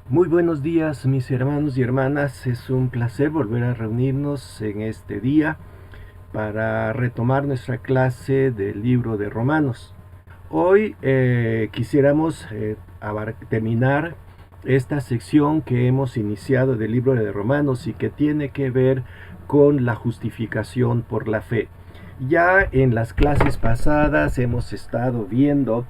Muy buenos días, mis hermanos y hermanas. Es un placer volver a reunirnos en este día para retomar nuestra clase del libro de Romanos. Hoy quisiéramos terminar esta sección que hemos iniciado del libro de Romanos y que tiene que ver con la justificación por la fe. Ya en las clases pasadas hemos estado viendo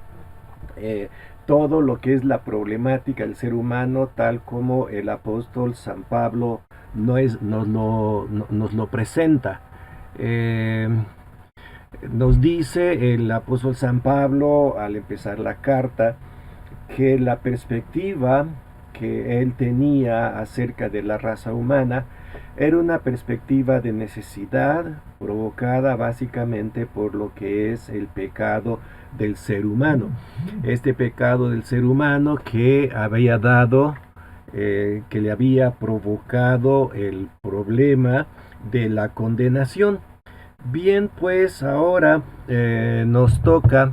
eh, todo lo que es la problemática del ser humano, tal como el apóstol San Pablo nos lo presenta. Eh, Nos dice el apóstol San Pablo al empezar la carta que la perspectiva que él tenía acerca de la raza humana era una perspectiva de necesidad provocada básicamente por lo que es el pecado del ser humano. Este pecado del ser humano que había dado, que le había provocado el problema de la condenación. Bien, pues ahora nos toca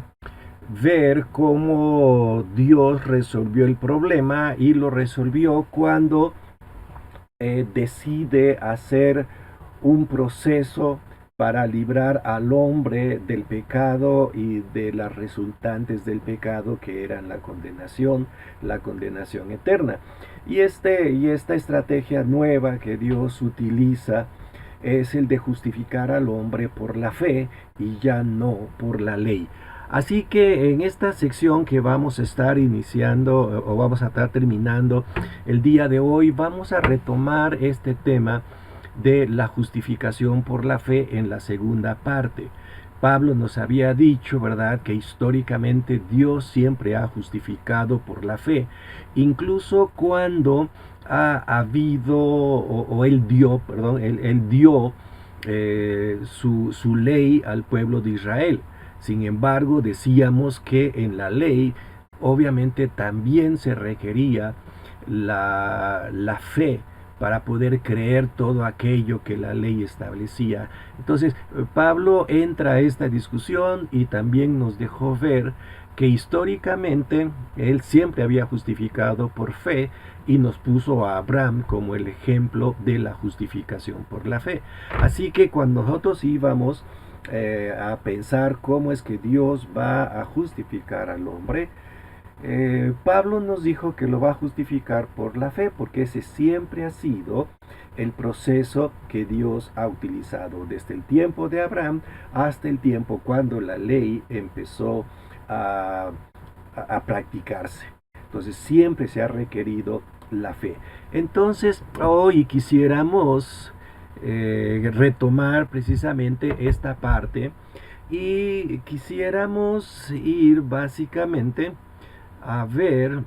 ver cómo Dios resolvió el problema y lo resolvió cuando decide hacer un proceso para librar al hombre del pecado y de las resultantes del pecado que eran la condenación eterna. Y esta estrategia nueva que Dios utiliza es el de justificar al hombre por la fe y ya no por la ley. Así que en esta sección que vamos a estar iniciando o vamos a estar terminando el día de hoy, vamos a retomar este tema de la justificación por la fe en la segunda parte. Pablo nos había dicho, ¿verdad?, que históricamente Dios siempre ha justificado por la fe, incluso cuando ha habido, o él dio, perdón, él dio su ley al pueblo de Israel. Sin embargo, decíamos que en la ley obviamente también se requería la fe para poder creer todo aquello que la ley establecía. Entonces, Pablo entra a esta discusión y también nos dejó ver que históricamente él siempre había justificado por fe y nos puso a Abraham como el ejemplo de la justificación por la fe. Así que cuando nosotros íbamos a pensar cómo es que Dios va a justificar al hombre, Pablo nos dijo que lo va a justificar por la fe, porque ese siempre ha sido el proceso que Dios ha utilizado desde el tiempo de Abraham hasta el tiempo cuando la ley empezó a, a practicarse. Entonces siempre se ha requerido la fe. Entonces hoy quisiéramos retomar precisamente esta parte y quisiéramos ir básicamente a ver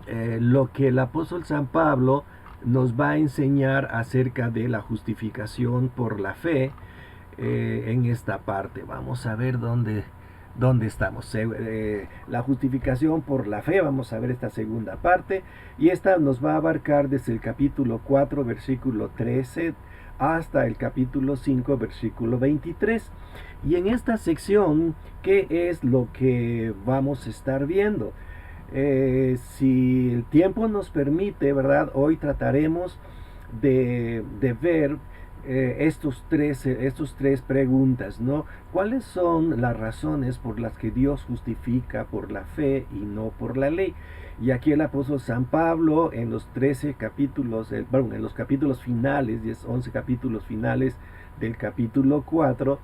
lo que el apóstol San Pablo nos va a enseñar acerca de la justificación por la fe en esta parte. Vamos a ver dónde estamos. La justificación por la fe, vamos a ver esta segunda parte, y esta nos va a abarcar desde el capítulo 4, versículo 13, hasta el capítulo 5, versículo 23. Y en esta sección, ¿qué es lo que vamos a estar viendo? Si el tiempo nos permite, ¿verdad? Hoy trataremos de ver estos tres preguntas, ¿no? ¿Cuáles son las razones por las que Dios justifica por la fe y no por la ley? Y aquí el apóstol San Pablo en los 13 capítulos, bueno, en los capítulos finales, 11 capítulos finales del capítulo 4,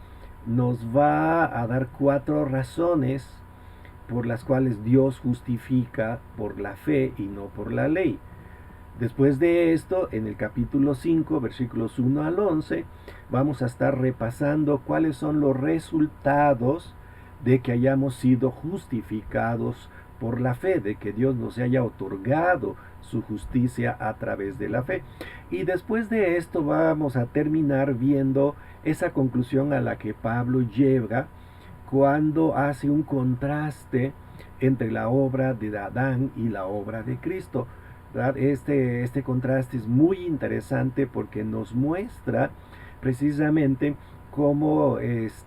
nos va a dar cuatro razones por las cuales Dios justifica por la fe y no por la ley. Después de esto, en el capítulo 5, versículos 1 al 11, vamos a estar repasando cuáles son los resultados de que hayamos sido justificados por la fe, de que Dios nos haya otorgado su justicia a través de la fe. Y después de esto vamos a terminar viendo esa conclusión a la que Pablo llega cuando hace un contraste entre la obra de Adán y la obra de Cristo. Este contraste es muy interesante porque nos muestra precisamente cómo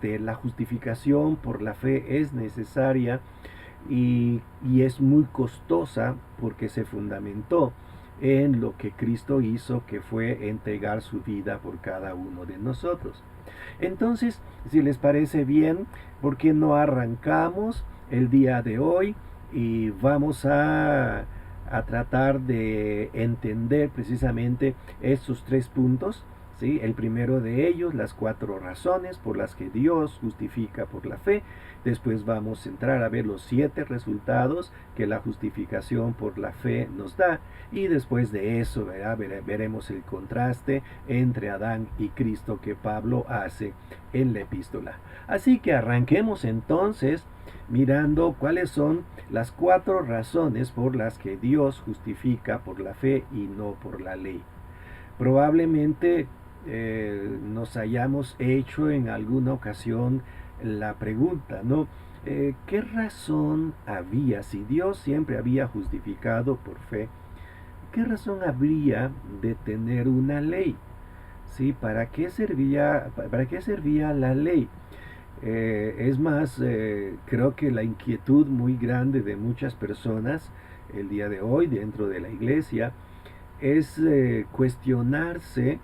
la justificación por la fe es necesaria y es muy costosa porque se fundamentó en lo que Cristo hizo, que fue entregar su vida por cada uno de nosotros. Entonces, si les parece bien, ¿por qué no arrancamos el día de hoy y vamos a tratar de entender precisamente estos 3 puntos? ¿Sí? El primero de ellos, las 4 razones por las que Dios justifica por la fe. Después vamos a entrar a ver los 7 resultados que la justificación por la fe nos da. Y después de eso veremos el contraste entre Adán y Cristo que Pablo hace en la epístola. Así que arranquemos entonces mirando cuáles son las 4 razones por las que Dios justifica por la fe y no por la ley. Probablemente nos hayamos hecho en alguna ocasión la pregunta, ¿no? ¿Qué razón había, si Dios siempre había justificado por fe, qué razón habría de tener una ley? ¿Sí? ¿Para qué servía la ley? Es más, creo que la inquietud muy grande de muchas personas el día de hoy dentro de la iglesia es cuestionarse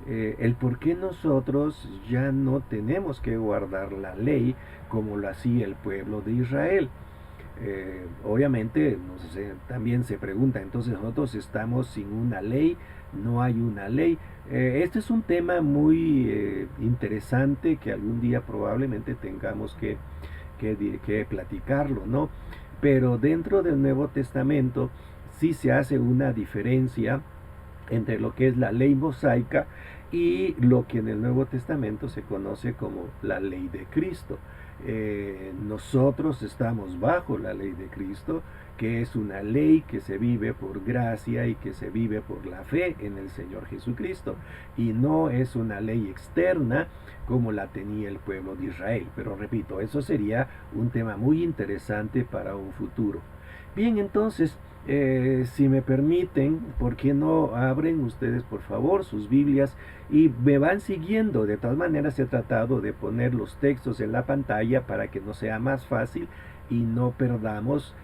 el por qué nosotros ya no tenemos que guardar la ley como lo hacía el pueblo de Israel. Obviamente también se pregunta, entonces nosotros estamos sin una ley, no hay una ley. Este es un tema muy interesante que algún día probablemente tengamos que platicarlo, ¿no? Pero dentro del Nuevo Testamento sí se hace una diferencia entre lo que es la ley mosaica y lo que en el Nuevo Testamento se conoce como la ley de Cristo. Nosotros estamos bajo la ley de Cristo, que es una ley que se vive por gracia y que se vive por la fe en el Señor Jesucristo, y no es una ley externa como la tenía el pueblo de Israel. Pero repito, eso sería un tema muy interesante para un futuro. Bien, entonces, si me permiten, ¿por qué no abren ustedes por favor sus Biblias y me van siguiendo? De todas maneras he tratado de poner los textos en la pantalla para que nos sea más fácil y no perdamos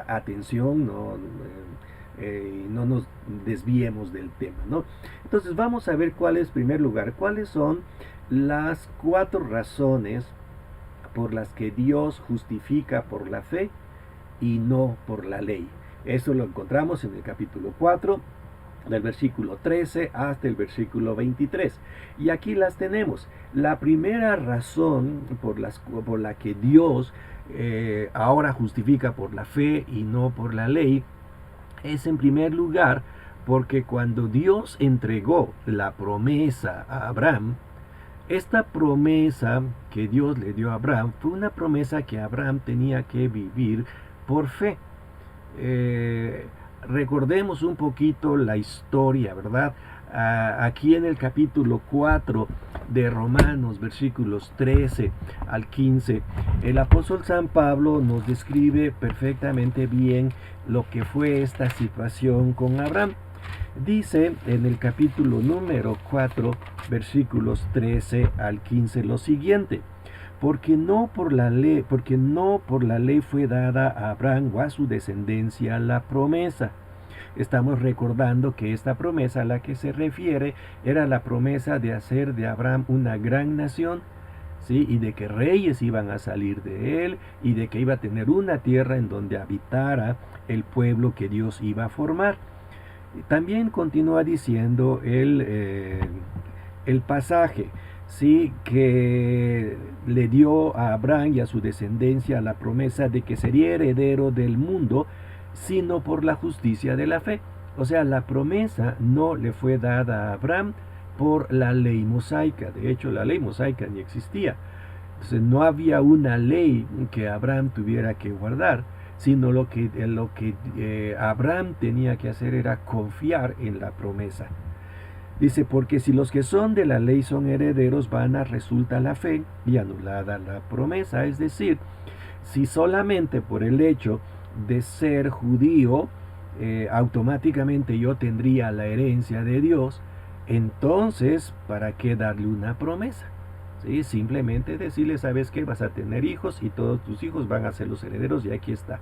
atención, y no nos desviemos del tema, ¿no? Entonces vamos a ver cuáles, en primer lugar, cuáles son las 4 razones por las que Dios justifica por la fe y no por la ley. Eso lo encontramos en el capítulo 4, del versículo 13 hasta el versículo 23. Y aquí las tenemos. La primera razón por la que Dios ahora justifica por la fe y no por la ley es, en primer lugar, porque cuando Dios entregó la promesa a Abraham, esta promesa que Dios le dio a Abraham fue una promesa que Abraham tenía que vivir por fe. Recordemos un poquito la historia, ¿verdad? Aquí en el capítulo 4 de Romanos, versículos 13 al 15, el apóstol San Pablo nos describe perfectamente bien lo que fue esta situación con Abraham. Dice en el capítulo número 4, versículos 13 al 15 lo siguiente: porque no por la ley fue dada a Abraham o a su descendencia la promesa. Estamos recordando que esta promesa a la que se refiere era la promesa de hacer de Abraham una gran nación, ¿sí? Y de que reyes iban a salir de él y de que iba a tener una tierra en donde habitara el pueblo que Dios iba a formar. También continúa diciendo el pasaje, ¿sí?, que le dio a Abraham y a su descendencia la promesa de que sería heredero del mundo, sino por la justicia de la fe. O sea, la promesa no le fue dada a Abraham por la ley mosaica. De hecho, la ley mosaica ni existía. Entonces, no había una ley que Abraham tuviera que guardar, sino lo que Abraham tenía que hacer era confiar en la promesa. Dice, porque si los que son de la ley son herederos, vana resulta la fe y anulada la promesa. Es decir, si solamente por el hecho de ser judío, automáticamente yo tendría la herencia de Dios, entonces, ¿para qué darle una promesa? ¿Sí? Simplemente decirle, ¿sabes qué? Vas a tener hijos y todos tus hijos van a ser los herederos y aquí estás.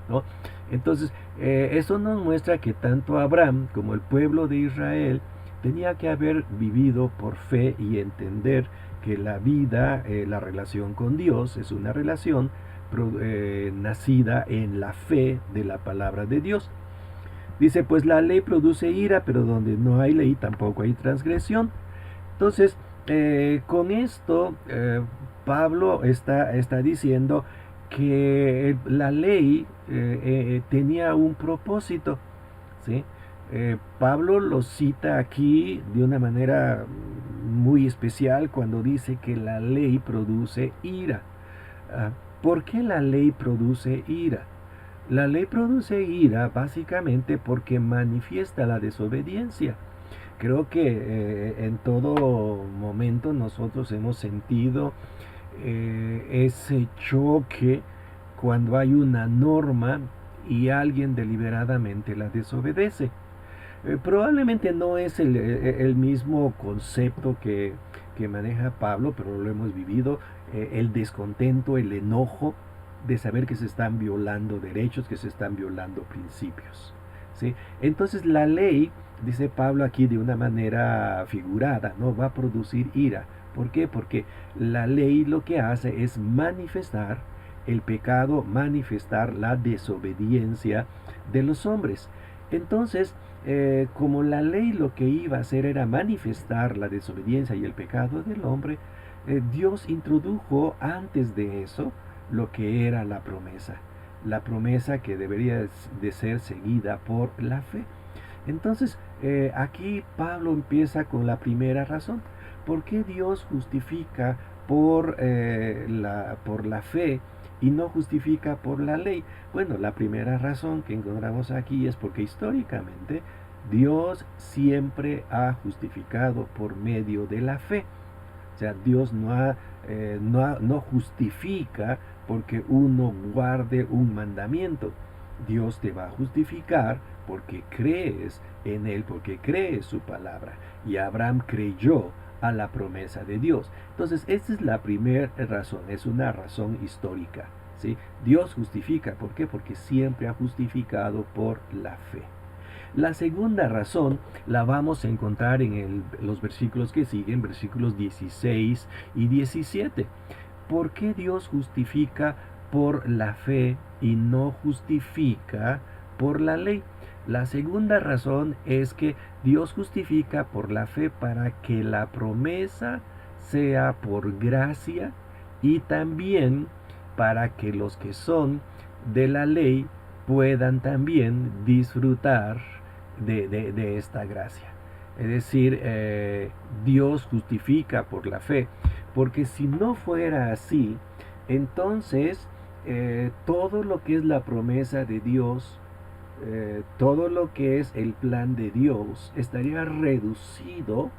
¿no? Entonces, eso nos muestra que tanto Abraham como el pueblo de Israel tenía que haber vivido por fe y entender que la vida, la relación con Dios, es una relación nacida en la fe de la palabra de Dios. Dice, pues la ley produce ira, pero donde no hay ley tampoco hay transgresión. Entonces, con esto, Pablo está diciendo que la ley tenía un propósito, ¿sí? Pablo lo cita aquí de una manera muy especial cuando dice que la ley produce ira. Ah, ¿Por qué la ley produce ira? La ley produce ira básicamente porque manifiesta la desobediencia. Creo que en todo momento nosotros hemos sentido ese choque cuando hay una norma y alguien deliberadamente la desobedece. Probablemente no es el mismo concepto que maneja Pablo, pero lo hemos vivido, el descontento, el enojo de saber que se están violando derechos, que se están violando principios. ¿Sí? Entonces la ley, dice Pablo aquí de una manera figurada, no va a producir ira. ¿Por qué? Porque la ley lo que hace es manifestar el pecado, manifestar la desobediencia de los hombres. Entonces, como la ley lo que iba a hacer era manifestar la desobediencia y el pecado del hombre, Dios introdujo antes de eso lo que era la promesa que debería de ser seguida por la fe. Entonces, aquí Pablo empieza con la primera razón. ¿Por qué Dios justifica por la fe y no justifica por la ley? Bueno, la primera razón que encontramos aquí es porque históricamente Dios siempre ha justificado por medio de la fe. O sea, Dios no justifica porque uno guarde un mandamiento. Dios te va a justificar porque crees en Él, porque crees su palabra. Y Abraham creyó a la promesa de Dios. Entonces, esta es la primera razón, es una razón histórica. ¿Sí? Dios justifica, ¿por qué? Porque siempre ha justificado por la fe. La segunda razón la vamos a encontrar en los versículos que siguen, versículos 16 y 17. ¿Por qué Dios justifica por la fe y no justifica por la ley? La segunda razón es que Dios justifica por la fe para que la promesa sea por gracia y también para que los que son de la ley puedan también disfrutar de esta gracia. Es decir, Dios justifica por la fe, porque si no fuera así, entonces todo lo que es la promesa de Dios, todo lo que es el plan de Dios, estaría reducido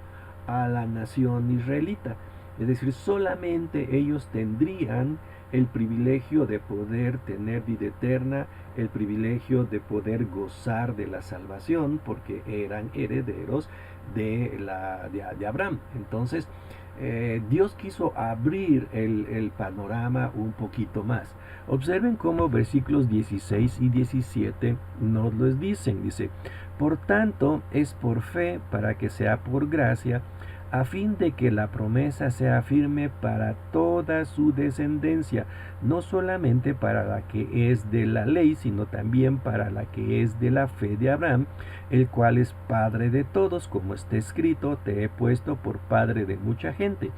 a la nación israelita. Es decir, solamente ellos tendrían el privilegio de poder tener vida eterna, el privilegio de poder gozar de la salvación, porque eran herederos de Abraham. Entonces, Dios quiso abrir el panorama un poquito más. Observen cómo versículos 16 y 17 nos los dicen. Dice, por tanto, es por fe para que sea por gracia, a fin de que la promesa sea firme para toda su descendencia, no solamente para la que es de la ley, sino también para la que es de la fe de Abraham, el cual es Padre de todos, como está escrito, te he puesto por Padre de mucha gente,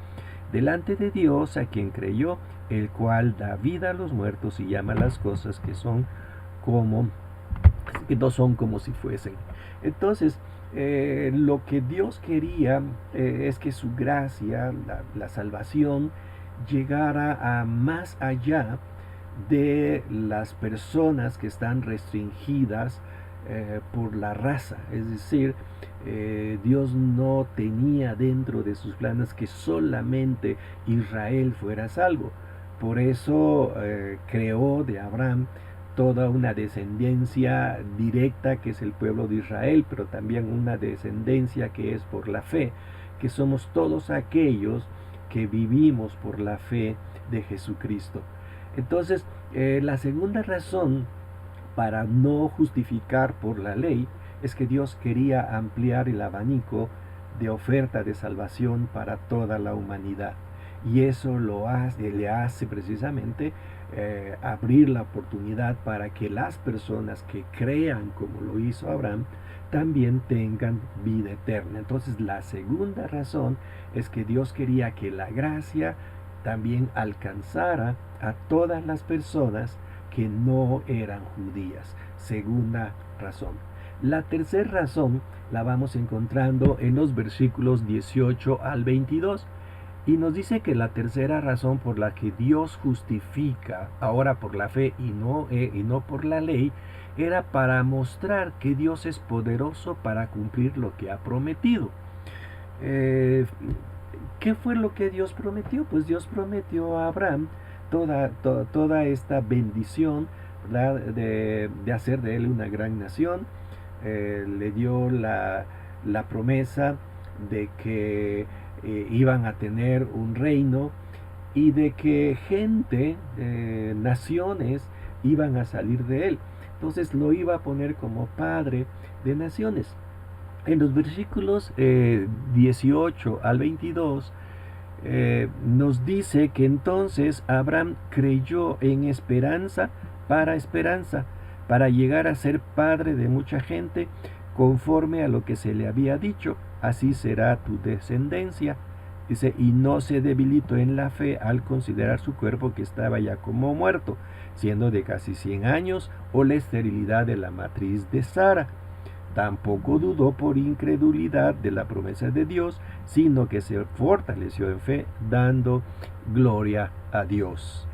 delante de Dios a quien creyó, el cual da vida a los muertos y llama las cosas que no son como si fuesen. Entonces, lo que Dios quería es que su gracia, la salvación, llegara a más allá de las personas que están restringidas por la raza. Es decir, Dios no tenía dentro de sus planes que solamente Israel fuera salvo. Por eso creó de Abraham toda una descendencia directa que es el pueblo de Israel, pero también una descendencia que es por la fe, que somos todos aquellos que vivimos por la fe de Jesucristo. Entonces, la segunda razón para no justificar por la ley, es que Dios quería ampliar el abanico de oferta de salvación para toda la humanidad. Y eso le hace precisamente abrir la oportunidad para que las personas que crean como lo hizo Abraham también tengan vida eterna. Entonces la segunda razón es que Dios quería que la gracia también alcanzara a todas las personas que no eran judías. Segunda razón. La tercera razón la vamos encontrando en los versículos 18 al 22. Y nos dice que la tercera razón por la que Dios justifica ahora por la fe y no por la ley, era para mostrar que Dios es poderoso para cumplir lo que ha prometido. ¿Qué fue lo que Dios prometió? Pues Dios prometió a Abraham toda esta bendición, de hacer de él una gran nación. Le dio la promesa de que iban a tener un reino y de que gente, naciones, iban a salir de él. Entonces lo iba a poner como padre de naciones. En los versículos 18 al 22 nos dice que entonces Abraham creyó en esperanza, para llegar a ser padre de mucha gente, conforme a lo que se le había dicho, así será tu descendencia. Dice, y no se debilitó en la fe al considerar su cuerpo que estaba ya como muerto, siendo de casi 100 años, o la esterilidad de la matriz de Sara. Tampoco dudó por incredulidad de la promesa de Dios, sino que se fortaleció en fe, dando gloria a Dios.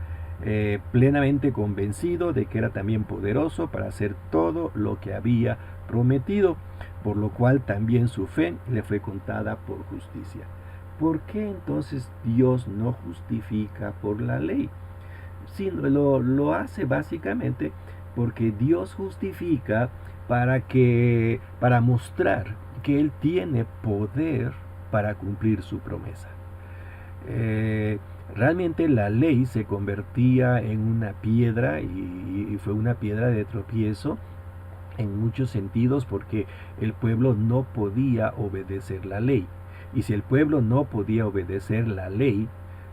Plenamente convencido de que era también poderoso para hacer todo lo que había prometido, por lo cual también su fe le fue contada por justicia. ¿Por qué entonces Dios no justifica por la ley? Sí, lo hace básicamente porque Dios justifica para mostrar que Él tiene poder para cumplir su promesa. Realmente la ley se convertía en una piedra y fue una piedra de tropiezo en muchos sentidos, porque el pueblo no podía obedecer la ley. Y si el pueblo no podía obedecer la ley,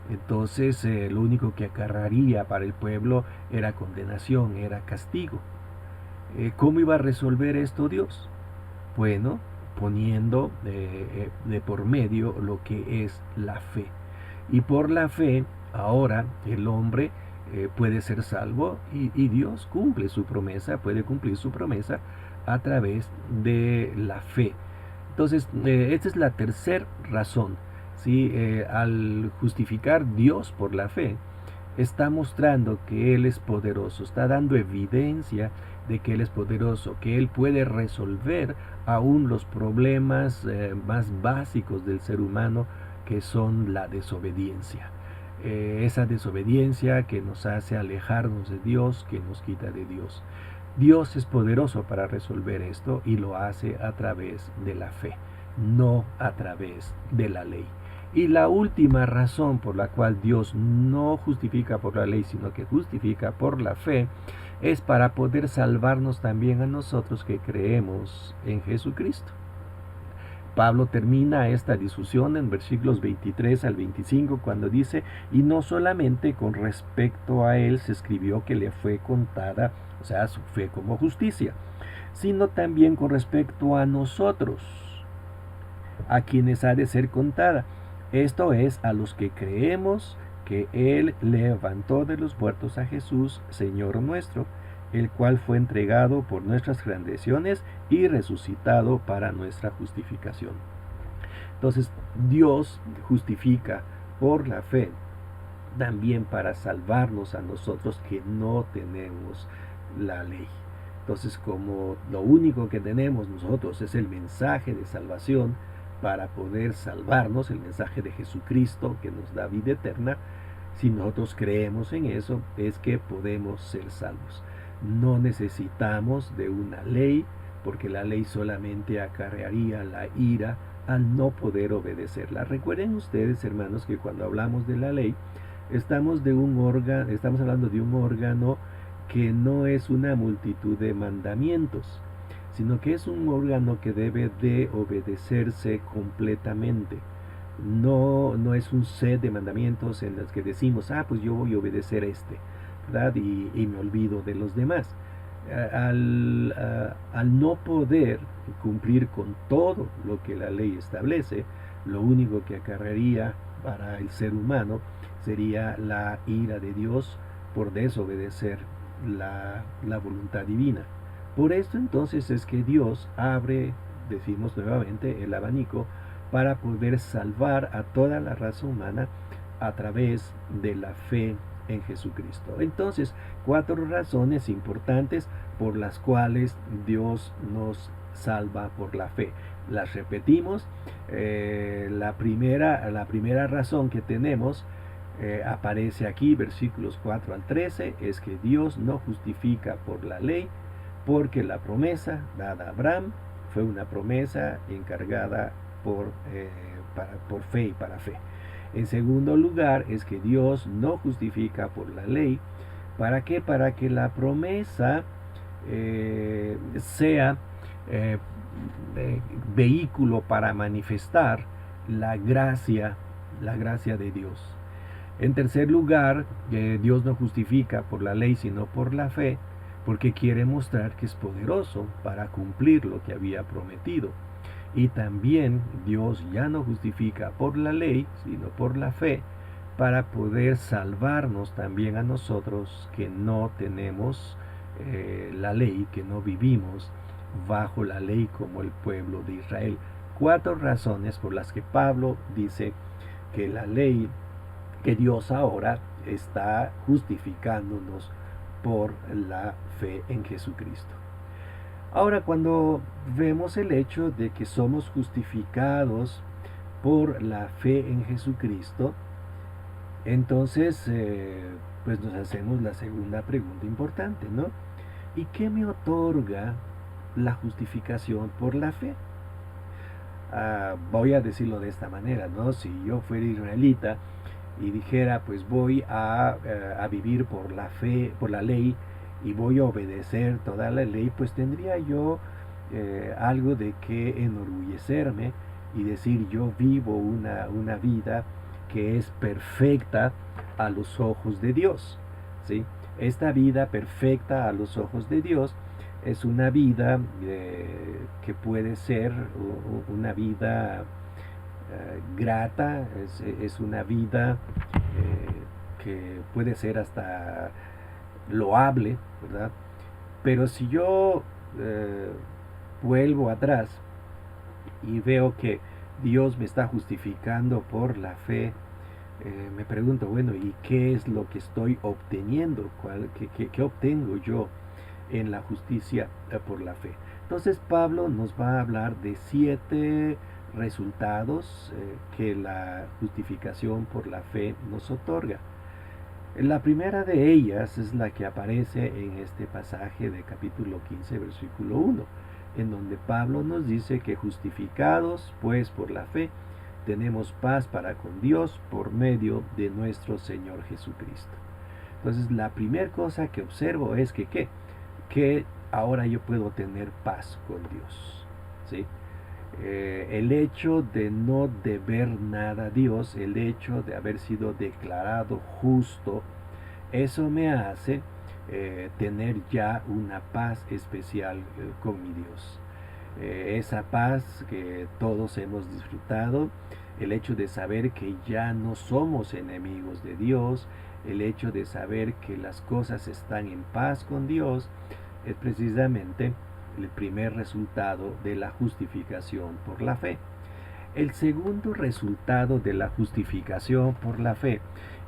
entonces lo único que acarrearía para el pueblo era condenación, era castigo. ¿Cómo iba a resolver esto Dios? Bueno, poniendo de por medio lo que es la fe. Y por la fe, ahora el hombre puede ser salvo y Dios cumple su promesa, puede cumplir su promesa a través de la fe. Entonces, esta es la tercera razón. ¿Sí? Al justificar Dios por la fe, está mostrando que Él es poderoso, está dando evidencia de que Él es poderoso, que Él puede resolver aún los problemas más básicos del ser humano, que son la desobediencia. Esa desobediencia que nos hace alejarnos de Dios, que nos quita de Dios. Dios es poderoso para resolver esto y lo hace a través de la fe, no a través de la ley. Y la última razón por la cual Dios no justifica por la ley, sino que justifica por la fe, es para poder salvarnos también a nosotros que creemos en Jesucristo. Pablo termina esta discusión en versículos 23 al 25 cuando dice, y no solamente con respecto a él se escribió que le fue contada, o sea, su fe como justicia, sino también con respecto a nosotros, a quienes ha de ser contada. Esto es, a los que creemos que Él levantó de los muertos a Jesús, Señor nuestro, el cual fue entregado por nuestras transgresiones y resucitado para nuestra justificación. Entonces, Dios justifica por la fe, también para salvarnos a nosotros que no tenemos la ley. Entonces, como lo único que tenemos nosotros es el mensaje de salvación, para poder salvarnos, el mensaje de Jesucristo que nos da vida eterna, si nosotros creemos en eso, es que podemos ser salvos. No necesitamos de una ley, porque la ley solamente acarrearía la ira al no poder obedecerla. Recuerden ustedes, hermanos, que cuando hablamos de la ley, estamos hablando de un órgano que no es una multitud de mandamientos, sino que es un órgano que debe de obedecerse completamente. No es un set de mandamientos en los que decimos, pues yo voy a obedecer ¿verdad? Y me olvido de los demás. Al no poder cumplir con todo lo que la ley establece, lo único que acarrearía para el ser humano sería la ira de Dios por desobedecer la voluntad divina. Por esto entonces es que Dios abre, decimos nuevamente, el abanico para poder salvar a toda la raza humana a través de la fe en Jesucristo. Entonces, 4 razones importantes por las cuales Dios nos salva por la fe. Las repetimos. La primera razón que tenemos aparece aquí, versículos 4 al 13, es que Dios no justifica por la ley, porque la promesa dada a Abraham fue una promesa encargada por fe y para fe. En segundo lugar, es que Dios no justifica por la ley. ¿Para qué? Para que la promesa sea vehículo para manifestar la gracia de Dios. En tercer lugar, Dios no justifica por la ley, sino por la fe, porque quiere mostrar que es poderoso para cumplir lo que había prometido. Y también Dios ya no justifica por la ley, sino por la fe, para poder salvarnos también a nosotros que no tenemos la ley, que no vivimos bajo la ley como el pueblo de Israel. 4 razones por las que Pablo dice que la ley, que Dios ahora está justificándonos por la fe en Jesucristo. Ahora, cuando vemos el hecho de que somos justificados por la fe en Jesucristo, entonces pues nos hacemos la segunda pregunta importante, ¿no? ¿Y qué me otorga la justificación por la fe? Voy a decirlo de esta manera, ¿no? Si yo fuera israelita y dijera, pues voy a vivir por la fe, por la ley, y voy a obedecer toda la ley, pues tendría yo algo de que enorgullecerme y decir, yo vivo una vida que es perfecta a los ojos de Dios, ¿sí? Esta vida perfecta a los ojos de Dios es una vida que puede ser una vida grata, es una vida que puede ser hasta loable, ¿verdad? Pero si yo vuelvo atrás y veo que Dios me está justificando por la fe, me pregunto, bueno, ¿y qué es lo que estoy obteniendo? ¿Qué obtengo yo en la justicia por la fe? Entonces Pablo nos va a hablar de 7 resultados que la justificación por la fe nos otorga. La primera de ellas es la que aparece en este pasaje de capítulo 15, versículo 1, en donde Pablo nos dice que justificados pues por la fe, tenemos paz para con Dios por medio de nuestro Señor Jesucristo. Entonces la primera cosa que observo es que ahora yo puedo tener paz con Dios, ¿sí? El hecho de no deber nada a Dios, el hecho de haber sido declarado justo, eso me hace tener ya una paz especial con mi Dios. Esa paz que todos hemos disfrutado, el hecho de saber que ya no somos enemigos de Dios, el hecho de saber que las cosas están en paz con Dios, es precisamente el primer resultado de la justificación por la fe. El segundo resultado de la justificación por la fe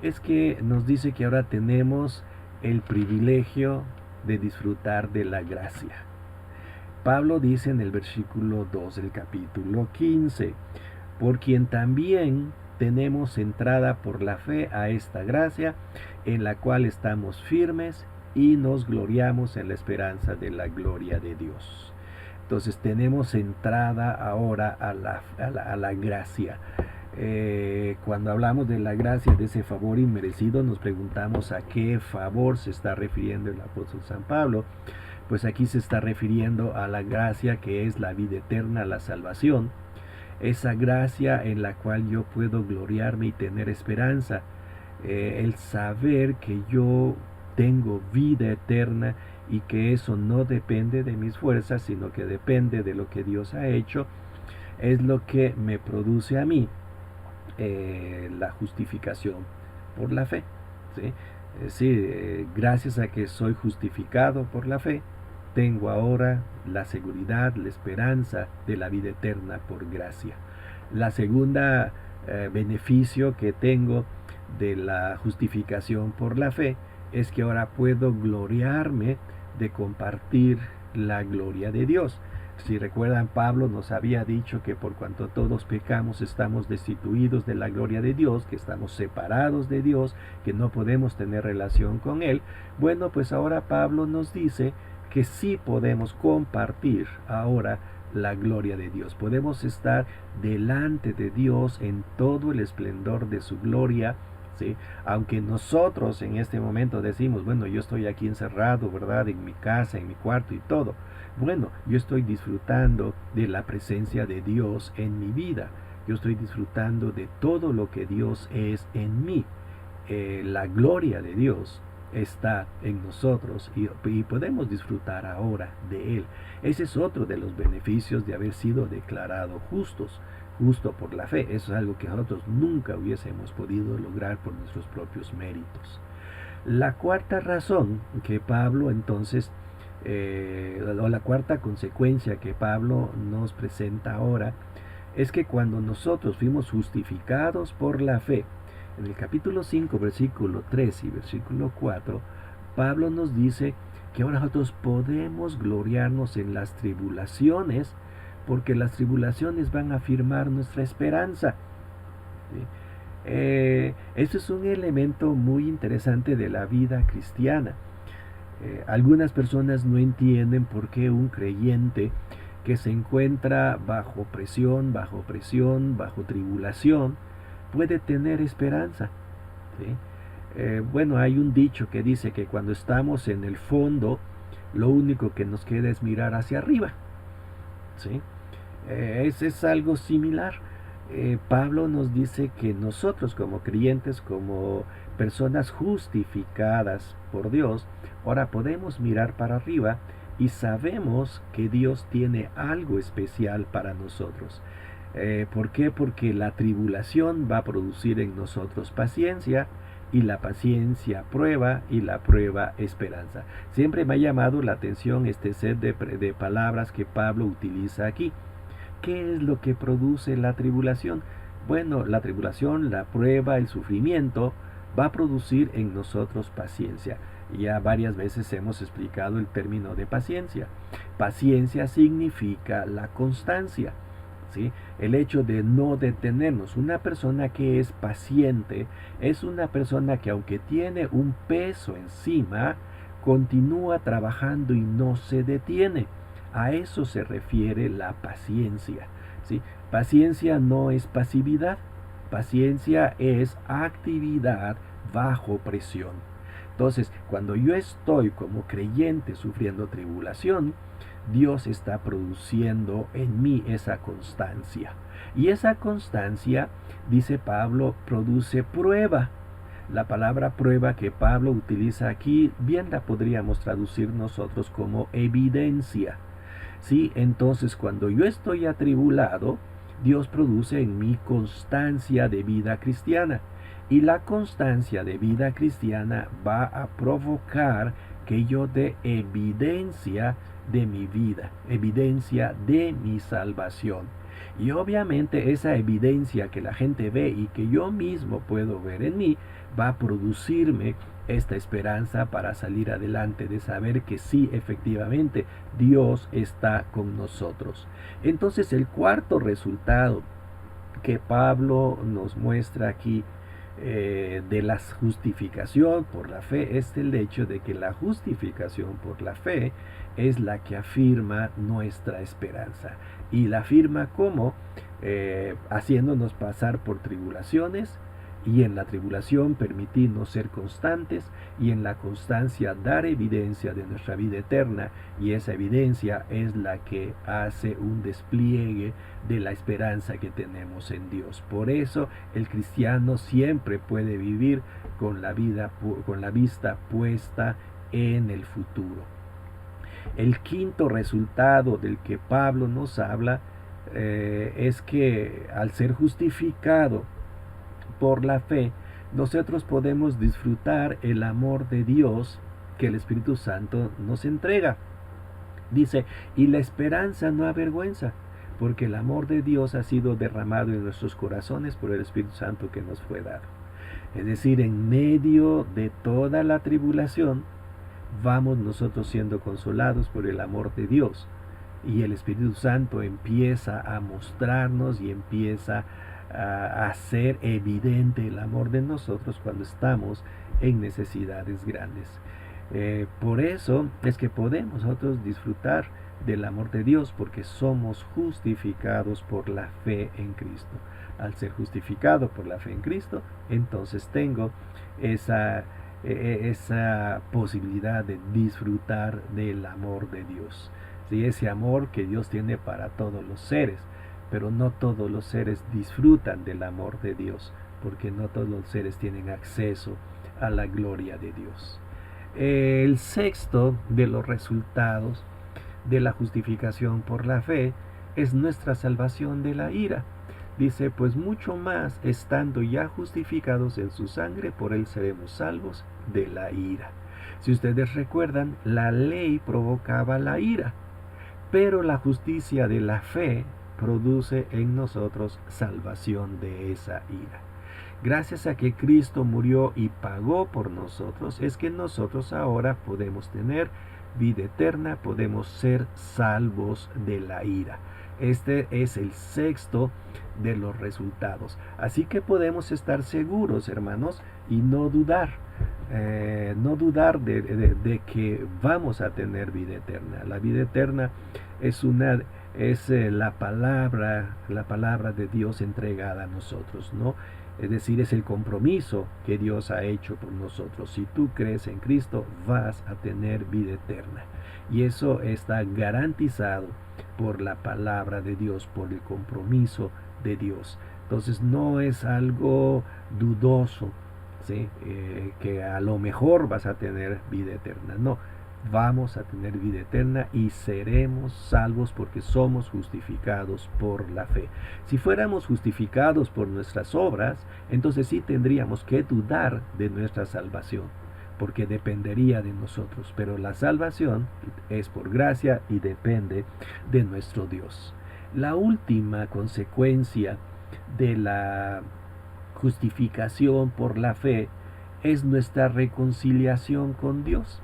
es que nos dice que ahora tenemos el privilegio de disfrutar de la gracia. Pablo dice en el versículo 2 del capítulo 15, por quien también tenemos entrada por la fe a esta gracia, en la cual estamos firmes y nos gloriamos en la esperanza de la gloria de Dios. Entonces tenemos entrada ahora a la gracia. Cuando hablamos de la gracia, de ese favor inmerecido, nos preguntamos a qué favor se está refiriendo el apóstol San Pablo. Pues aquí se está refiriendo a la gracia que es la vida eterna, la salvación, esa gracia en la cual yo puedo gloriarme y tener esperanza, el saber que yo tengo vida eterna y que eso no depende de mis fuerzas, sino que depende de lo que Dios ha hecho, es lo que me produce a mí la justificación por la fe. ¿Sí? Gracias a que soy justificado por la fe, tengo ahora la seguridad, la esperanza de la vida eterna por gracia. La segunda beneficio que tengo de la justificación por la fe es que ahora puedo gloriarme de compartir la gloria de Dios. Si recuerdan, Pablo nos había dicho que por cuanto todos pecamos estamos destituidos de la gloria de Dios, que estamos separados de Dios, que no podemos tener relación con Él. Bueno, pues ahora Pablo nos dice que sí podemos compartir ahora la gloria de Dios. Podemos estar delante de Dios en todo el esplendor de su gloria. ¿Sí? Aunque nosotros en este momento decimos, bueno, yo estoy aquí encerrado, ¿verdad? En mi casa, en mi cuarto y todo. Bueno, yo estoy disfrutando de la presencia de Dios en mi vida. Yo estoy disfrutando de todo lo que Dios es en mí. La gloria de Dios está en nosotros y podemos disfrutar ahora de Él. Ese es otro de los beneficios de haber sido declarados justos. Justo por la fe. Eso es algo que nosotros nunca hubiésemos podido lograr por nuestros propios méritos. La cuarta razón que Pablo entonces, o la cuarta consecuencia que Pablo nos presenta ahora, es que cuando nosotros fuimos justificados por la fe, en el capítulo 5, versículo 3 y versículo 4, Pablo nos dice que ahora nosotros podemos gloriarnos en las tribulaciones, porque las tribulaciones van a afirmar nuestra esperanza. ¿Sí? Eso es un elemento muy interesante de la vida cristiana. Algunas personas no entienden por qué un creyente que se encuentra bajo presión, bajo tribulación, puede tener esperanza. ¿Sí? Bueno, hay un dicho que dice que cuando estamos en el fondo, lo único que nos queda es mirar hacia arriba. ¿Sí? Es algo similar. Pablo nos dice que nosotros como creyentes, como personas justificadas por Dios, ahora podemos mirar para arriba y sabemos que Dios tiene algo especial para nosotros. ¿Por qué? Porque la tribulación va a producir en nosotros paciencia, y la paciencia prueba, y la prueba esperanza. Siempre me ha llamado la atención este set de palabras que Pablo utiliza aquí. ¿Qué es lo que produce la tribulación? Bueno, la tribulación, la prueba, el sufrimiento va a producir en nosotros paciencia. Ya varias veces hemos explicado el término de paciencia. Paciencia significa la constancia. ¿Sí? El hecho de no detenernos. Una persona que es paciente es una persona que, aunque tiene un peso encima, continúa trabajando y no se detiene. A eso se refiere la paciencia. ¿Sí? Paciencia no es pasividad. Paciencia es actividad bajo presión. Entonces, cuando yo estoy como creyente sufriendo tribulación, Dios está produciendo en mí esa constancia. Y esa constancia, dice Pablo, produce prueba. La palabra prueba que Pablo utiliza aquí, bien la podríamos traducir nosotros como evidencia. ¿Sí? Entonces, cuando yo estoy atribulado, Dios produce en mí constancia de vida cristiana. Y la constancia de vida cristiana va a provocar que yo dé evidencia de mi vida, evidencia de mi salvación. Y obviamente esa evidencia que la gente ve y que yo mismo puedo ver en mí, va a producirme esta esperanza para salir adelante, de saber que sí, efectivamente, Dios está con nosotros. Entonces el cuarto resultado que Pablo nos muestra aquí de la justificación por la fe es el hecho de que la justificación por la fe es la que afirma nuestra esperanza. Y la afirma como haciéndonos pasar por tribulaciones, y en la tribulación permitirnos ser constantes, y en la constancia dar evidencia de nuestra vida eterna, y esa evidencia es la que hace un despliegue de la esperanza que tenemos en Dios. Por eso el cristiano siempre puede vivir con la vista puesta en el futuro. El quinto resultado del que Pablo nos habla es que al ser justificado por la fe, nosotros podemos disfrutar el amor de Dios que el Espíritu Santo nos entrega. Dice, y la esperanza no avergüenza, porque el amor de Dios ha sido derramado en nuestros corazones por el Espíritu Santo que nos fue dado. Es decir, en medio de toda la tribulación, vamos nosotros siendo consolados por el amor de Dios. Y el Espíritu Santo empieza a mostrarnos y empieza a hacer evidente el amor de nosotros cuando estamos en necesidades grandes. Por eso es que podemos nosotros disfrutar del amor de Dios, porque somos justificados por la fe en Cristo. Al ser justificado por la fe en Cristo, entonces tengo esa posibilidad de disfrutar del amor de Dios. ¿Sí? Ese amor que Dios tiene para todos los seres, pero no todos los seres disfrutan del amor de Dios, porque no todos los seres tienen acceso a la gloria de Dios. El sexto de los resultados de la justificación por la fe es nuestra salvación de la ira. Dice, pues mucho más, estando ya justificados en su sangre, por él seremos salvos de la ira. Si ustedes recuerdan, la ley provocaba la ira, pero la justicia de la fe produce en nosotros salvación de esa ira. Gracias a que Cristo murió y pagó por nosotros, es que nosotros ahora podemos tener vida eterna, podemos ser salvos de la ira. Este es el sexto de los resultados. Así que podemos estar seguros, hermanos, y no dudar. De que vamos a tener vida eterna. La vida eterna es la palabra de Dios entregada a nosotros, ¿no? Es decir, es el compromiso que Dios ha hecho por nosotros. Si tú crees en Cristo, vas a tener vida eterna. Y eso está garantizado por la palabra de Dios, por el compromiso de Dios. Entonces no es algo dudoso, ¿sí? Que a lo mejor vas a tener vida eterna. No, vamos a tener vida eterna y seremos salvos porque somos justificados por la fe. Si fuéramos justificados por nuestras obras, entonces sí tendríamos que dudar de nuestra salvación, porque dependería de nosotros. Pero la salvación es por gracia y depende de nuestro Dios. La última consecuencia de la justificación por la fe es nuestra reconciliación con Dios.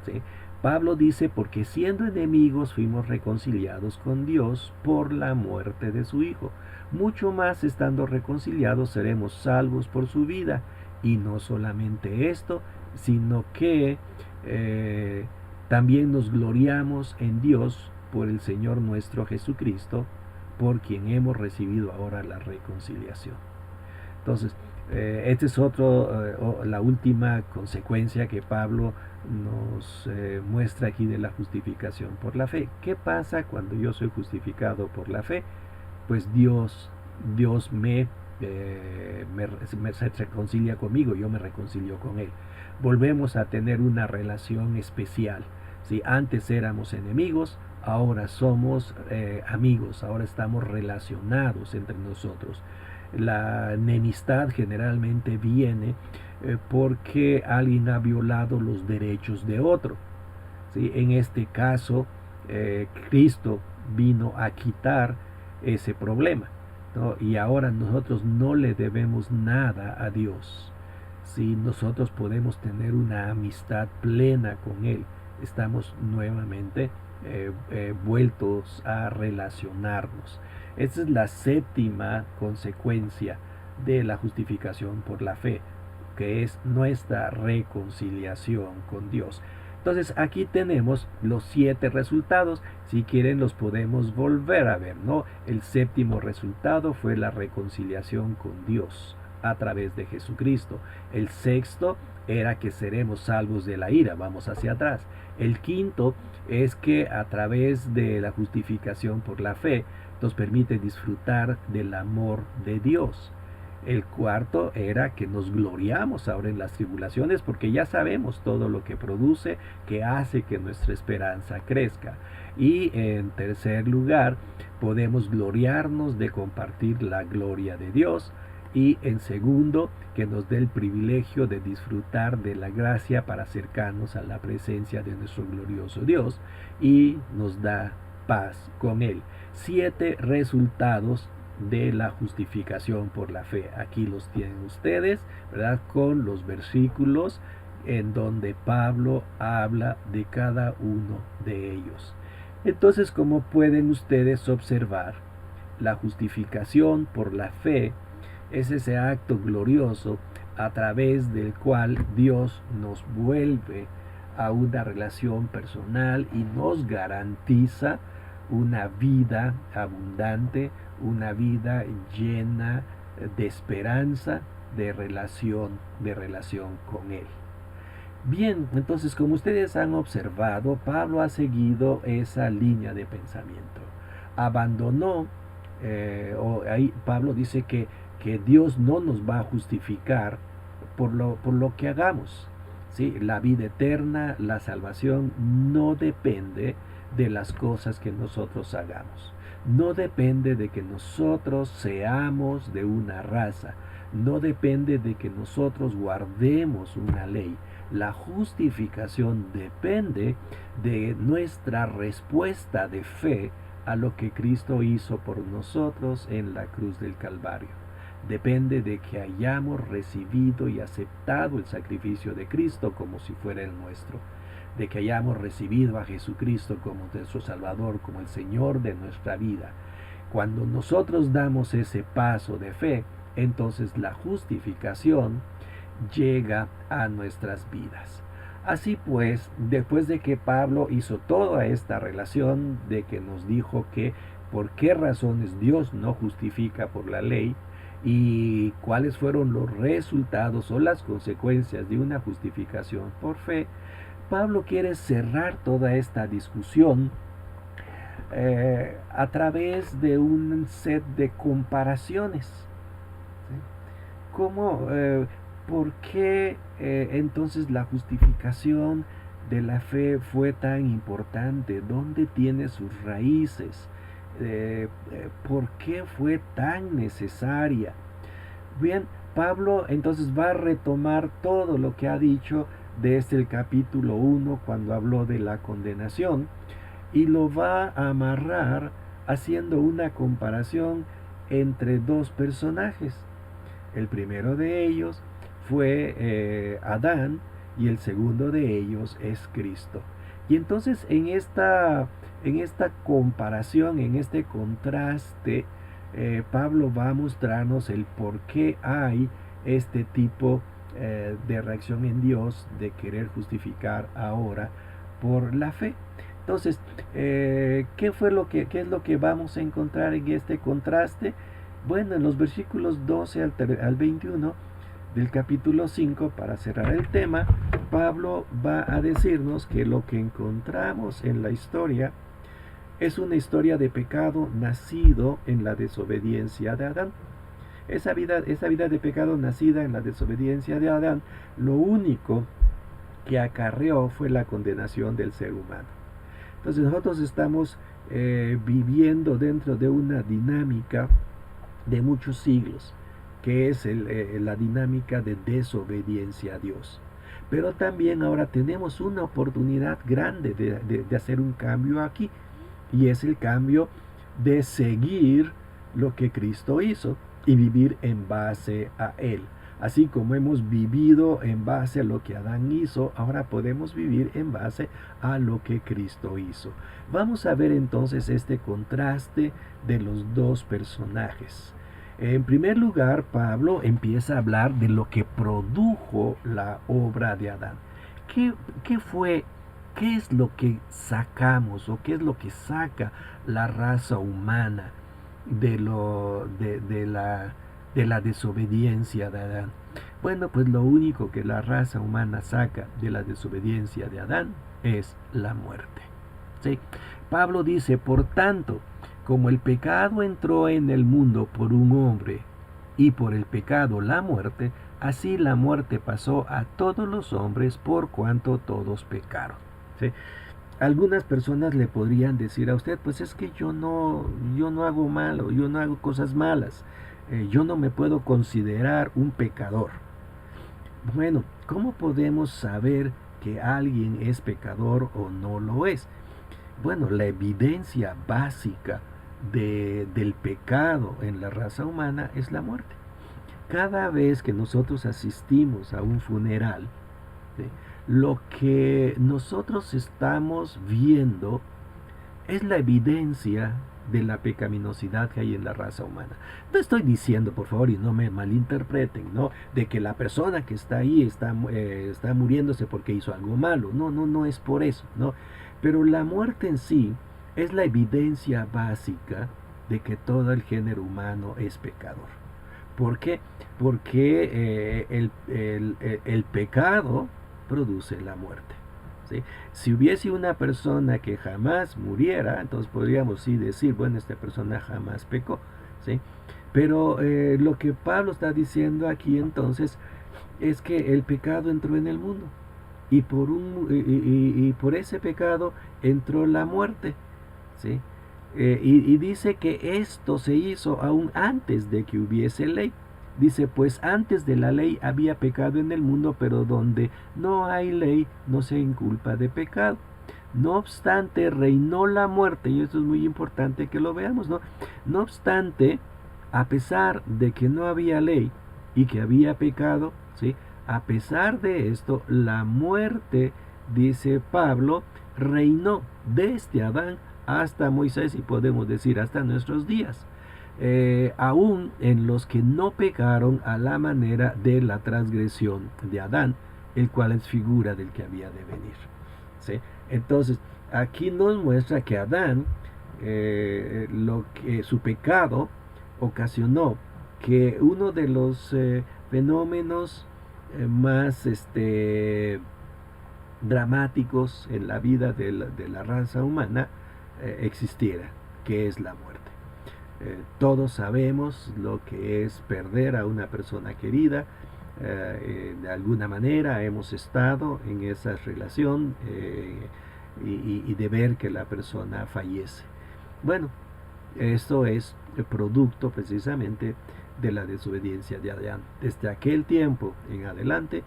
¿Sí? Pablo dice, porque siendo enemigos fuimos reconciliados con Dios por la muerte de su Hijo. Mucho más estando reconciliados seremos salvos por su vida. Y no solamente esto, sino que también nos gloriamos en Dios por el Señor nuestro Jesucristo, por quien hemos recibido ahora la reconciliación. Entonces, esta es la última consecuencia que Pablo nos muestra aquí de la justificación por la fe. ¿Qué pasa cuando yo soy justificado por la fe? Pues Dios se reconcilia conmigo, yo me reconcilio con Él. Volvemos a tener una relación especial. Si antes éramos enemigos, ahora somos amigos, ahora estamos relacionados entre nosotros. La enemistad generalmente viene porque alguien ha violado los derechos de otro. ¿Sí? En este caso, Cristo vino a quitar ese problema, ¿no? Y ahora nosotros no le debemos nada a Dios. Si nosotros podemos tener una amistad plena con Él, estamos nuevamente vueltos a relacionarnos. Esta es la séptima consecuencia de la justificación por la fe, que es nuestra reconciliación con Dios. Entonces aquí tenemos los 7 resultados. Si quieren los podemos volver a ver, ¿no? El séptimo resultado fue la reconciliación con Dios a través de Jesucristo. El sexto era que seremos salvos de la ira. Vamos hacia atrás. El quinto es que a través de la justificación por la fe nos permite disfrutar del amor de Dios. El cuarto era que nos gloriamos ahora en las tribulaciones porque ya sabemos todo lo que produce, que hace que nuestra esperanza crezca. Y en tercer lugar, podemos gloriarnos de compartir la gloria de Dios. Y en segundo, que nos dé el privilegio de disfrutar de la gracia para acercarnos a la presencia de nuestro glorioso Dios y nos da paz con Él. 7 resultados de la justificación por la fe. Aquí los tienen ustedes, ¿verdad? Con los versículos en donde Pablo habla de cada uno de ellos. Entonces, como pueden ustedes observar, la justificación por la fe es ese acto glorioso a través del cual Dios nos vuelve a una relación personal y nos garantiza una vida abundante, una vida llena de esperanza, de relación con Él. Bien, entonces como ustedes han observado, Pablo ha seguido esa línea de pensamiento. Abandonó, ahí Pablo dice que Dios no nos va a justificar por lo que hagamos. ¿Sí? La vida eterna, la salvación no depende de las cosas que nosotros hagamos. No depende de que nosotros seamos de una raza. No depende de que nosotros guardemos una ley. La justificación depende de nuestra respuesta de fe a lo que Cristo hizo por nosotros en la cruz del Calvario. Depende de que hayamos recibido y aceptado el sacrificio de Cristo como si fuera el nuestro. De que hayamos recibido a Jesucristo como nuestro Salvador, como el Señor de nuestra vida. Cuando nosotros damos ese paso de fe, entonces la justificación llega a nuestras vidas. Así pues, después de que Pablo hizo toda esta relación de que nos dijo que por qué razones Dios no justifica por la ley y cuáles fueron los resultados o las consecuencias de una justificación por fe, Pablo quiere cerrar toda esta discusión a través de un set de comparaciones. ¿Sí? ¿Cómo, por qué entonces la justificación de la fe fue tan importante? ¿Dónde tiene sus raíces? ¿Por qué fue tan necesaria? Bien, Pablo entonces va a retomar todo lo que ha dicho desde el capítulo 1 cuando habló de la condenación y lo va a amarrar haciendo una comparación entre dos personajes. El primero de ellos fue Adán y el segundo de ellos es Cristo. Y entonces en esta comparación, en este contraste, Pablo va a mostrarnos el por qué hay este tipo de reacción en Dios de querer justificar ahora por la fe. Entonces, ¿qué es lo que vamos a encontrar en este contraste? Bueno, en los versículos 12 al 21 del capítulo 5, para cerrar el tema, Pablo va a decirnos que lo que encontramos en la historia es una historia de pecado nacido en la desobediencia de Adán. Esa vida de pecado nacida en la desobediencia de Adán, lo único que acarreó fue la condenación del ser humano. Entonces nosotros estamos viviendo dentro de una dinámica de muchos siglos, que es la dinámica de desobediencia a Dios. Pero también ahora tenemos una oportunidad grande de hacer un cambio aquí, y es el cambio de seguir lo que Cristo hizo y vivir en base a Él. Así como hemos vivido en base a lo que Adán hizo, ahora podemos vivir en base a lo que Cristo hizo. Vamos a ver entonces este contraste de los dos personajes. En primer lugar, Pablo empieza a hablar de lo que produjo la obra de Adán. ¿Qué, qué fue, qué es lo que sacamos o qué es lo que saca la raza humana de la desobediencia de Adán? Bueno, pues lo único que la raza humana saca de la desobediencia de Adán es la muerte. ¿Sí? Pablo dice, por tanto, como el pecado entró en el mundo por un hombre y por el pecado la muerte, así la muerte pasó a todos los hombres por cuanto todos pecaron. ¿Sí? Algunas personas le podrían decir a usted, pues es que yo no hago malo, yo no hago cosas malas, yo no me puedo considerar un pecador. Bueno, ¿cómo podemos saber que alguien es pecador o no lo es? Bueno, la evidencia básica del pecado en la raza humana es la muerte. Cada vez que nosotros asistimos a un funeral, ¿sí?, lo que nosotros estamos viendo es la evidencia de la pecaminosidad que hay en la raza humana. No estoy diciendo, por favor, y no me malinterpreten, ¿no?, de que la persona que está ahí está muriéndose porque hizo algo malo. No, no, no es por eso, ¿no? Pero la muerte en sí es la evidencia básica de que todo el género humano es pecador. ¿Por qué? Porque el pecado produce la muerte. ¿Sí? Si hubiese una persona que jamás muriera, entonces podríamos sí decir, bueno, esta persona jamás pecó. ¿Sí? Pero lo que Pablo está diciendo aquí entonces es que el pecado entró en el mundo y por ese pecado entró la muerte. ¿Sí? Y dice que esto se hizo aún antes de que hubiese ley. Dice, pues antes de la ley había pecado en el mundo, pero donde no hay ley no se inculpa de pecado. No obstante, reinó la muerte, y esto es muy importante que lo veamos, ¿no? No obstante, a pesar de que no había ley y que había pecado, ¿sí?, a pesar de esto, la muerte, dice Pablo, reinó desde Adán hasta Moisés y podemos decir hasta nuestros días. Aún en los que no pecaron a la manera de la transgresión de Adán, el cual es figura del que había de venir. ¿Sí? Entonces, aquí nos muestra que Adán, su pecado ocasionó que uno de los fenómenos más dramáticos en la vida de la raza humana existiera, que es la muerte. Todos sabemos lo que es perder a una persona querida. De alguna manera hemos estado en esa relación y de ver que la persona fallece. Bueno, esto es el producto precisamente de la desobediencia de Adán. Desde aquel tiempo en adelante,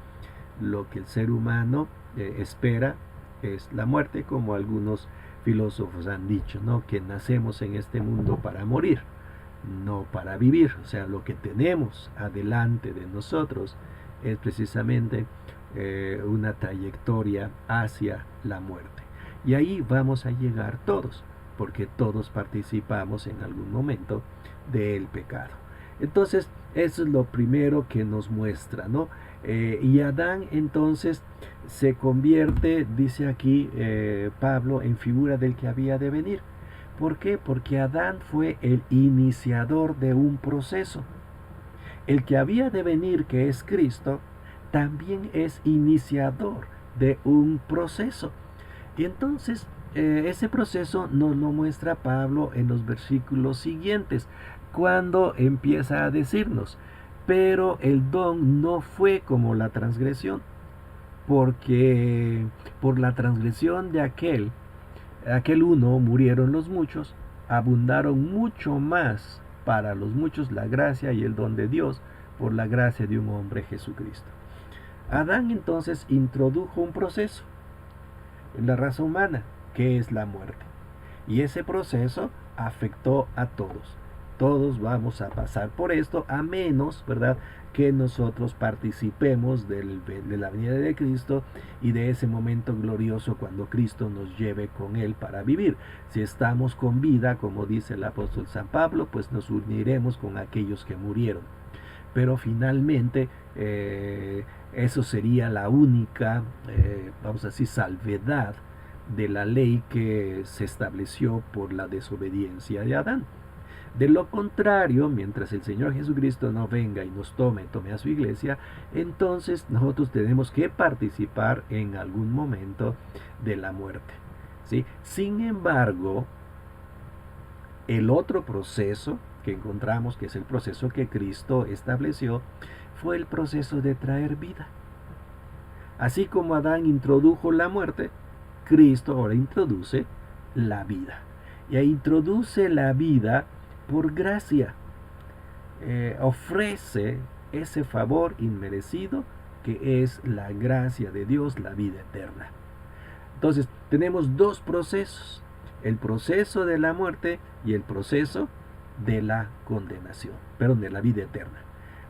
lo que el ser humano espera es la muerte, como algunos filósofos han dicho, ¿no?, que nacemos en este mundo para morir, no para vivir. O sea, lo que tenemos adelante de nosotros es precisamente una trayectoria hacia la muerte. Y ahí vamos a llegar todos, porque todos participamos en algún momento del pecado. Entonces, eso es lo primero que nos muestra, ¿no? Y Adán entonces se convierte, dice aquí Pablo, en figura del que había de venir. ¿Por qué? Porque Adán fue el iniciador de un proceso. El que había de venir, que es Cristo, también es iniciador de un proceso. Y entonces ese proceso nos lo muestra Pablo en los versículos siguientes, cuando empieza a decirnos, pero el don no fue como la transgresión, porque por la transgresión de aquel uno murieron los muchos, abundaron mucho más para los muchos la gracia y el don de Dios por la gracia de un hombre, Jesucristo. Adán entonces introdujo un proceso en la raza humana, que es la muerte. Y ese proceso afectó a todos. todos vamos a pasar por esto, a menos, ¿verdad?, que nosotros participemos de la venida de Cristo y de ese momento glorioso cuando Cristo nos lleve con Él para vivir. Si estamos con vida, como dice el apóstol San Pablo, pues nos uniremos con aquellos que murieron. Pero finalmente eso sería la única, vamos a decir, salvedad de la ley que se estableció por la desobediencia de Adán. De lo contrario, mientras el Señor Jesucristo no venga y nos tome a su iglesia, entonces nosotros tenemos que participar en algún momento de la muerte, ¿sí? Sin embargo, el otro proceso que encontramos, que es el proceso que Cristo estableció, fue el proceso de traer vida. Así como Adán introdujo la muerte, Cristo ahora introduce la vida. Y introduce la vida por gracia. Ofrece ese favor inmerecido que es la gracia de Dios, la vida eterna. Entonces, tenemos dos procesos: el proceso de la muerte y el proceso de la condenación, perdón, de la vida eterna.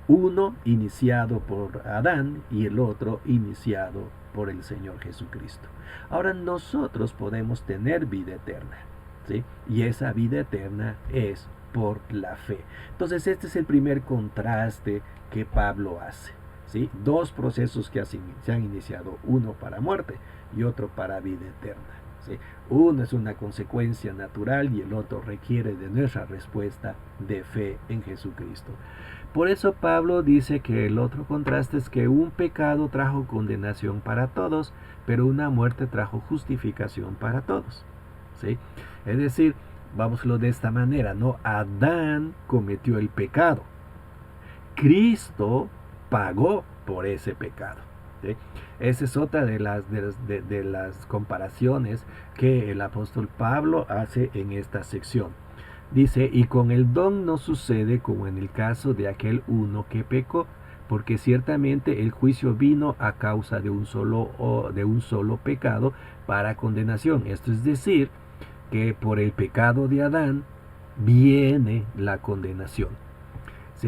Uno iniciado por Adán y el otro iniciado por el Señor Jesucristo. Ahora nosotros podemos tener vida eterna, ¿sí? Y esa vida eterna es por la fe. Entonces este es el primer contraste que Pablo hace, ¿sí? Dos procesos que se han iniciado, uno para muerte y otro para vida eterna, ¿sí? Uno es una consecuencia natural y el otro requiere de nuestra respuesta de fe en Jesucristo. Por eso Pablo dice que el otro contraste es que un pecado trajo condenación para todos, pero una muerte trajo justificación para todos, ¿sí? Es decir, vámoslo de esta manera, ¿no? Adán cometió el pecado. Cristo pagó por ese pecado, ¿sí? Esa es otra de las comparaciones que el apóstol Pablo hace en esta sección. Dice, y con el don no sucede como en el caso de aquel uno que pecó, porque ciertamente el juicio vino a causa de un solo pecado para condenación. Esto es decir, que por el pecado de Adán viene la condenación.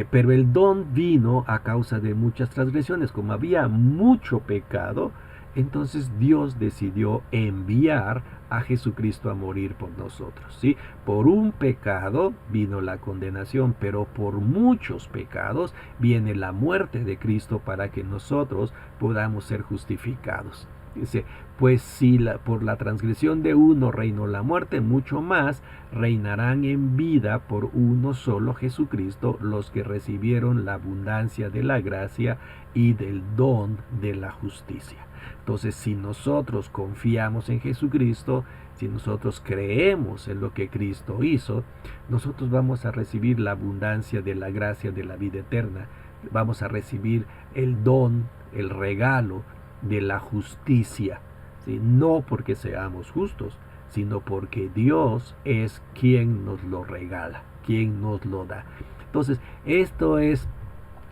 Pero el don vino a causa de muchas transgresiones. Como había mucho pecado, entonces Dios decidió enviar a Jesucristo a morir por nosotros, ¿sí? Por un pecado vino la condenación, pero por muchos pecados viene la muerte de Cristo para que nosotros podamos ser justificados. Dice, pues si por la transgresión de uno reinó la muerte, mucho más reinarán en vida por uno solo, Jesucristo, los que recibieron la abundancia de la gracia y del don de la justicia. Entonces, si nosotros confiamos en Jesucristo, si nosotros creemos en lo que Cristo hizo, nosotros vamos a recibir la abundancia de la gracia de la vida eterna. Vamos a recibir el don, el regalo de la justicia, ¿sí? No porque seamos justos, sino porque Dios es quien nos lo regala, quien nos lo da. Entonces, esto es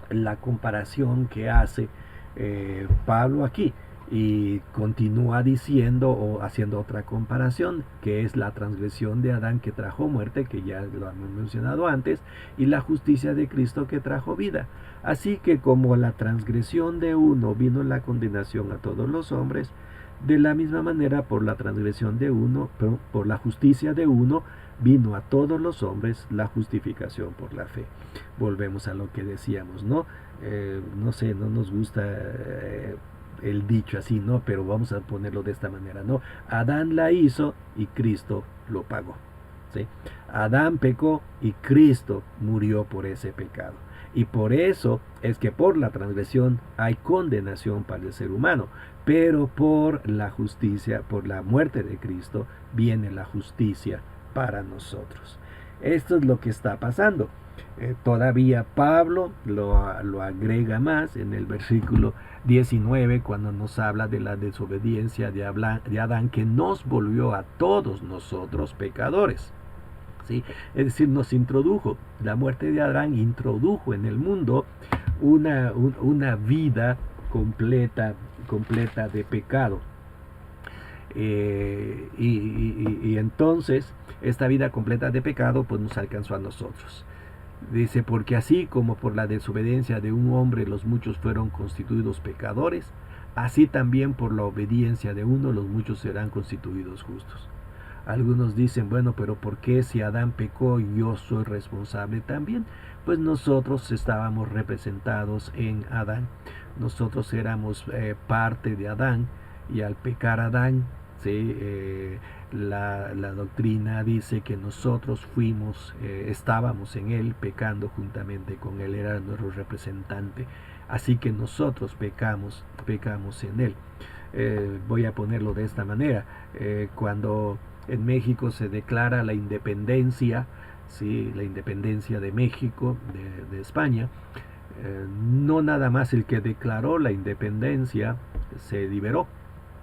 la comparación que hace Pablo aquí, y continúa diciendo o haciendo otra comparación, que es la transgresión de Adán que trajo muerte, que ya lo hemos mencionado antes, y la justicia de Cristo que trajo vida. Así que como la transgresión de uno vino la condenación a todos los hombres, de la misma manera por la transgresión de uno, por la justicia de uno, vino a todos los hombres la justificación por la fe. Volvemos a lo que decíamos, ¿no? No sé, no nos gusta el dicho así, ¿no? Pero vamos a ponerlo de esta manera, ¿no? Adán la hizo y Cristo lo pagó, ¿sí? Adán pecó y Cristo murió por ese pecado. Y por eso es que por la transgresión hay condenación para el ser humano, pero por la justicia, por la muerte de Cristo, viene la justicia para nosotros. Esto es lo que está pasando. Todavía Pablo lo agrega más en el versículo 19, cuando nos habla de la desobediencia de Adán, que nos volvió a todos nosotros pecadores, ¿sí? Es decir, nos introdujo, la muerte de Adán introdujo en el mundo una vida completa de pecado. Y entonces esta vida completa de pecado pues nos alcanzó a nosotros. Dice, porque así como por la desobediencia de un hombre los muchos fueron constituidos pecadores, así también por la obediencia de uno los muchos serán constituidos justos. Algunos dicen, bueno, pero ¿por qué si Adán pecó yo soy responsable también? Pues nosotros estábamos representados en Adán. Nosotros éramos parte de Adán, y al pecar Adán, ¿sí? La doctrina dice que nosotros estábamos en él pecando juntamente con él, era nuestro representante. Así que nosotros pecamos en él. Voy a ponerlo de esta manera. Cuando en México se declara la independencia, ¿sí? La independencia de México, de España, no nada más el que declaró la independencia se liberó,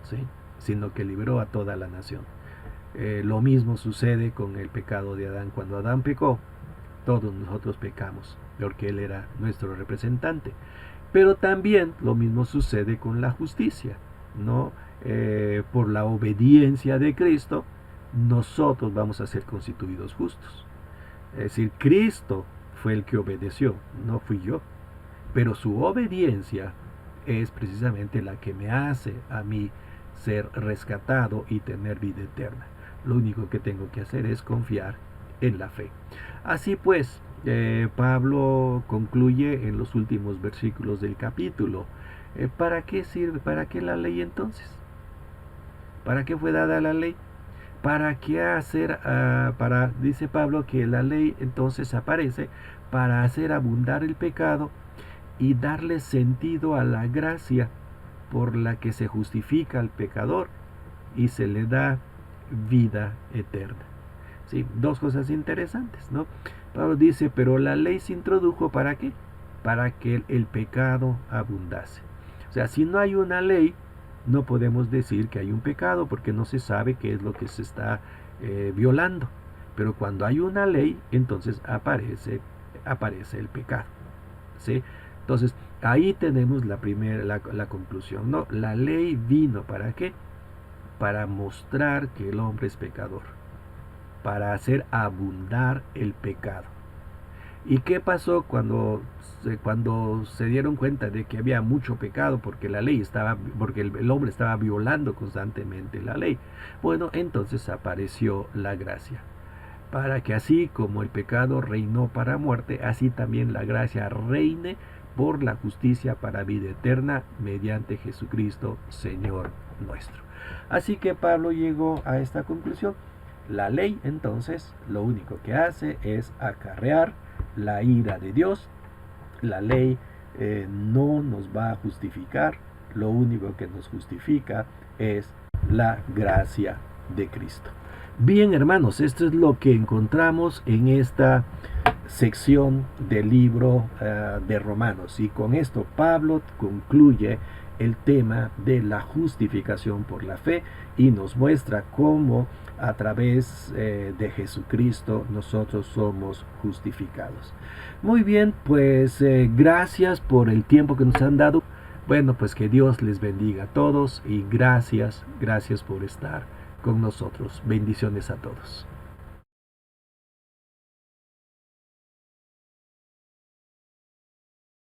¿sí? Sino que liberó a toda la nación. Lo mismo sucede con el pecado de Adán. Cuando Adán pecó, todos nosotros pecamos, porque él era nuestro representante. Pero también lo mismo sucede con la justicia, ¿no? Por la obediencia de Cristo, nosotros vamos a ser constituidos justos. Es decir, Cristo fue el que obedeció, no fui yo. Pero su obediencia es precisamente la que me hace a mí ser rescatado y tener vida eterna. Lo único que tengo que hacer es confiar en la fe. Así pues, Pablo concluye en los últimos versículos del capítulo. ¿Para qué sirve? ¿Para qué la ley entonces? ¿Para qué fue dada la ley? ¿Para qué hacer? Dice Pablo que la ley entonces aparece para hacer abundar el pecado y darle sentido a la gracia por la que se justifica al pecador y se le da vida eterna. ¿Sí? Dos cosas interesantes, ¿no? Pablo dice, pero la ley se introdujo ¿para qué? Para que el pecado abundase. O sea, si no hay una ley, no podemos decir que hay un pecado porque no se sabe qué es lo que se está violando. Pero cuando hay una ley, entonces aparece el pecado, ¿sí? Entonces, ahí tenemos la conclusión, ¿no? La ley vino ¿para qué? Para mostrar que el hombre es pecador, para hacer abundar el pecado. ¿Y qué pasó cuando se dieron cuenta de que había mucho pecado porque el hombre estaba violando constantemente la ley? Bueno, entonces apareció la gracia, para que así como el pecado reinó para muerte, así también la gracia reine por la justicia para vida eterna mediante Jesucristo, Señor nuestro. Así que Pablo llegó a esta conclusión. La ley, entonces, lo único que hace es acarrear la ira de Dios. La ley no nos va a justificar. Lo único que nos justifica es la gracia de Cristo. Bien, hermanos, esto es lo que encontramos en esta sección del libro de Romanos. Y con esto Pablo concluye el tema de la justificación por la fe y nos muestra cómo a través de Jesucristo nosotros somos justificados. Muy bien, pues gracias por el tiempo que nos han dado. Bueno, pues que Dios les bendiga a todos y gracias por estar con nosotros. Bendiciones a todos.